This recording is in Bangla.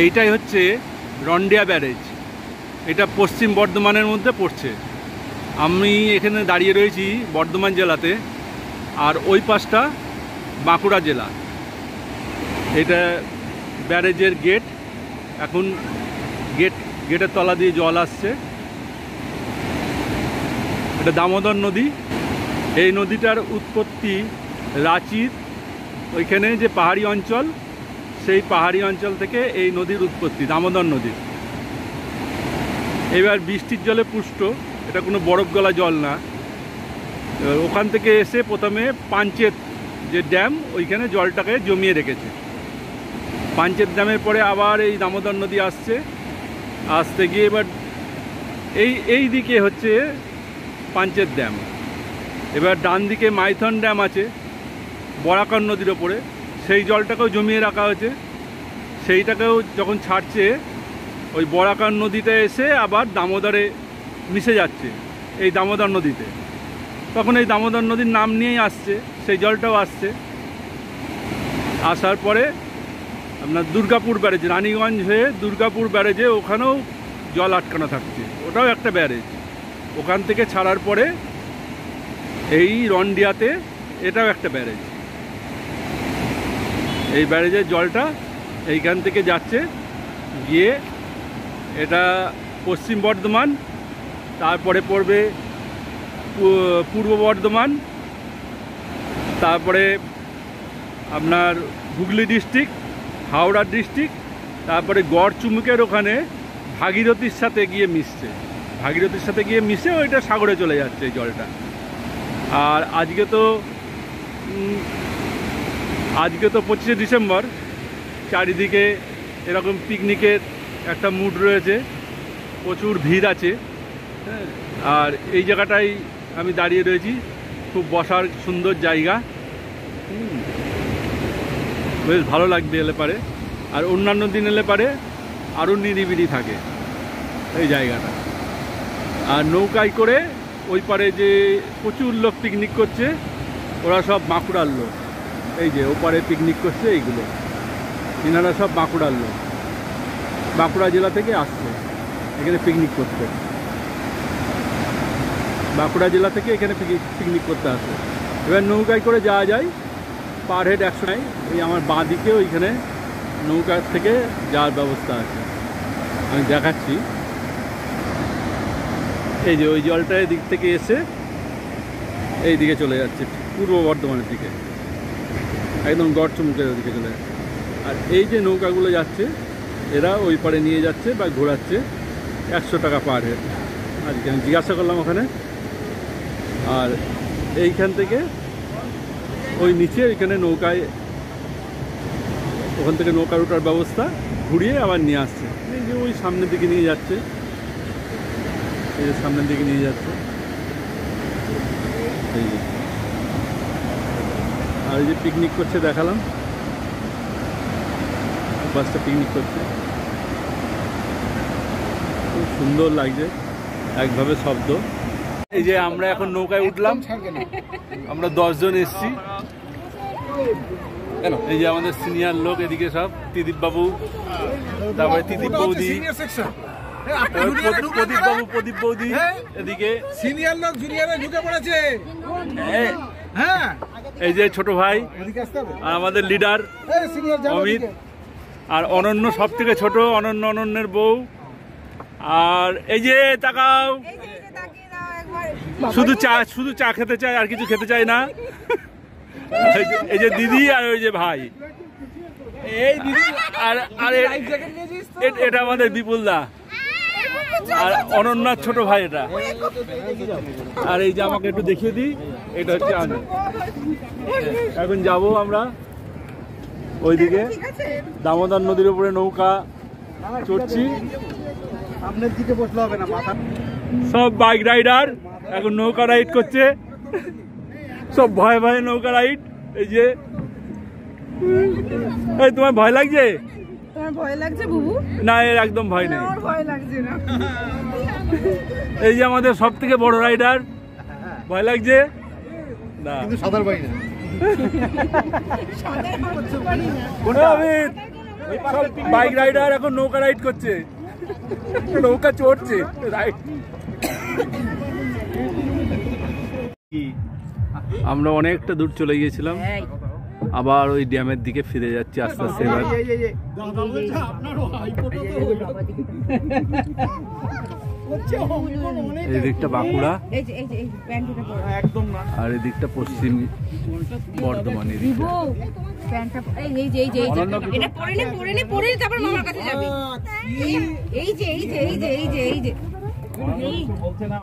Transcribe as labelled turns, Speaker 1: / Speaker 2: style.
Speaker 1: এইটাই হচ্ছে রন্ডিয়া ব্যারেজ। এটা পশ্চিম বর্ধমানের মধ্যে পড়ছে। আমি এখানে দাঁড়িয়ে রয়েছি বর্ধমান জেলাতে, আর ওই পাশটা বাঁকুড়া জেলা। এটা ব্যারেজের গেট। এখন গেটের তলা দিয়ে জল আসছে। এটা দামোদর নদী। এই নদীটার উৎপত্তি রাঁচির ওইখানে যে পাহাড়ি অঞ্চল, সেই পাহাড়ি অঞ্চল থেকে এই নদীর উৎপত্তি, দামোদর নদীর। এবার বৃষ্টির জলে পুষ্ট, এটা কোনো বরফ গলা জল না। ওখান থেকে এসে প্রথমে পাঞ্চেত যে ড্যাম, ওইখানে জলটাকে জমিয়ে রেখেছে। পাঞ্চেত ড্যামের পরে আবার এই দামোদর নদী আসতে গিয়ে এবার এই দিকে হচ্ছে পাঞ্চেত ড্যাম। এবার ডান দিকে মাইথন ড্যাম আছে বরাকর নদীর ওপরে, সেই জলটাকেও জমিয়ে রাখা হয়েছে। সেইটাকেও যখন ছাড়ছে, ওই বরাকর নদীতে এসে আবার দামোদরে মিশে যাচ্ছে এই দামোদর নদীতে। তখন এই দামোদর নদীর নাম নিয়েই আসছে, সেই জলটাও আসছে। আসার পরে আপনার দুর্গাপুর ব্যারেজ, রানীগঞ্জ হয়ে দুর্গাপুর ব্যারেজে ওখানেও জল আটকানো থাকছে, ওটাও একটা ব্যারেজ। ওখান থেকে ছাড়ার পরে এই রন্ডিয়াতে, এটাও একটা ব্যারেজ। এই ব্যারেজের জলটা এইখান থেকে যাচ্ছে গিয়ে এটা পশ্চিম বর্ধমান, তারপরে পড়বে পূর্ব বর্ধমান, তারপরে আপনার হুগলি ডিস্ট্রিক্ট, হাওড়া ডিস্ট্রিক্ট, তারপরে গড়চুমুকের ওখানে ভাগীরথীর সাথে গিয়ে মিশছে। ভাগীরথীর সাথে গিয়ে মিশে ওইটা সাগরে চলে যাচ্ছে এই জলটা। আর আজকে তো 25শে ডিসেম্বর, চারিদিকে এরকম পিকনিকের একটা মুড রয়েছে, প্রচুর ভিড় আছে। আর এই জায়গাটায় আমি দাঁড়িয়ে রয়েছি, খুব বসার সুন্দর জায়গা, বেশ ভালো লাগবে এলে পারে। আর অন্যান্য দিন এলে পারে আরও নিরিবিলি থাকে এই জায়গাটা। আর নৌকায় করে ওই পারে যে প্রচুর লোক পিকনিক করছে, ওরা সব বাঁকুড়ার লোক। এই যে ওপারে পিকনিক করছে, এইগুলো এনারা সব বাঁকুড়ার লোক, বাঁকুড়া জেলা থেকে আসছে এখানে পিকনিক করতে। বাঁকুড়া জেলা থেকে এখানে পিকনিক করতে আসে। এবার নৌকায় করে যাওয়া যায়, পার হেড 100 নেয়। এই আমার বাঁ দিকে ওইখানে নৌকা থেকে যাওয়ার ব্যবস্থা আছে, আমি দেখাচ্ছি। এই যে ওই জলটা এদিক থেকে এসে এই দিকে চলে যাচ্ছে পূর্ব বর্ধমানের দিকে, একদম গড়চুমুকের ওদিকে চলে যাচ্ছে। আর এই যে নৌকাগুলো যাচ্ছে, এরা ওই পারে নিয়ে যাচ্ছে বা ঘোরাচ্ছে, 100 টাকা পার হেড। আজকে আমি জিজ্ঞাসা করলাম ওখানে। আর এইখান থেকে ওই নিচে ওইখানে নৌকায়, ওখান থেকে নৌকার ওঠার ব্যবস্থা, ঘুরিয়ে আবার নিয়ে আসছে। এই যে ওই সামনের দিকে নিয়ে যাচ্ছে, এই যে সামনের দিকে নিয়ে যাচ্ছে। এই যে আর এই যে পিকনিক করছে দেখালাম, বাসটা পিকনিক করছে, খুব সুন্দর লাগছে একভাবে শব্দ। এই যে আমরা এখন নৌকায় উঠলাম, আমরা 10 জন এসছি। এই যে আমাদের সিনিয়র লোক এদিকে সব, ত্রিদীপ বাবু, তারপরে ত্রিদীপ বৌদি, প্রদীপ বৌদি এদিকে সিনিয়র লোক, জুনিয়রে ঢুকে পড়েছে। এই যে ছোট ভাই, আর আমাদের লিডার অমিত, আর অনন্য সব থেকে ছোট, অনন্যের বউ। আর এই যে তাকাও, শুধু চা খেতে চায়, আর কিছু খেতে চায় না। এই যে দিদি, আর ওই যে ভাই, এই দিদি, আর এটা আমাদের বিপুল দা, আর অনন্যার ছোট ভাই এটা। আর এই যে আমাকে একটু দেখিয়ে দিই, এটা হচ্ছে আমি। এখন যাব আমরা ওইদিকে, দামোদর নদীর উপরে নৌকা চড়ছি। সামনের দিকে বসলে হবে না, সব বাইক রাইডার এখন নৌকা রাইড করছে, সব ভয়ে ভয়ে নৌকা রাইড। এই যে এই তোমার ভয় লাগছে? তোমার ভয় লাগছে বুবু? না, এর একদম ভয় নেই, ভয় লাগছে না। এই যে আমাদের সব থেকে বড় রাইডার, ভয় লাগছে না, কিন্তু সাঁতার পারি না। কোনটা? সব বাইক রাইডার এখন নৌকা রাইড করছে, নৌকা চড়ছে রাইড। আমরা অনেকটা দূর চলে গিয়েছিলাম, আবার ওই ড্যামের দিকে ফিরে যাচ্ছি আস্তে আস্তে। এবার এই দিকটা বাঁকুড়া আর এই দিকটা পশ্চিম বর্ধমান।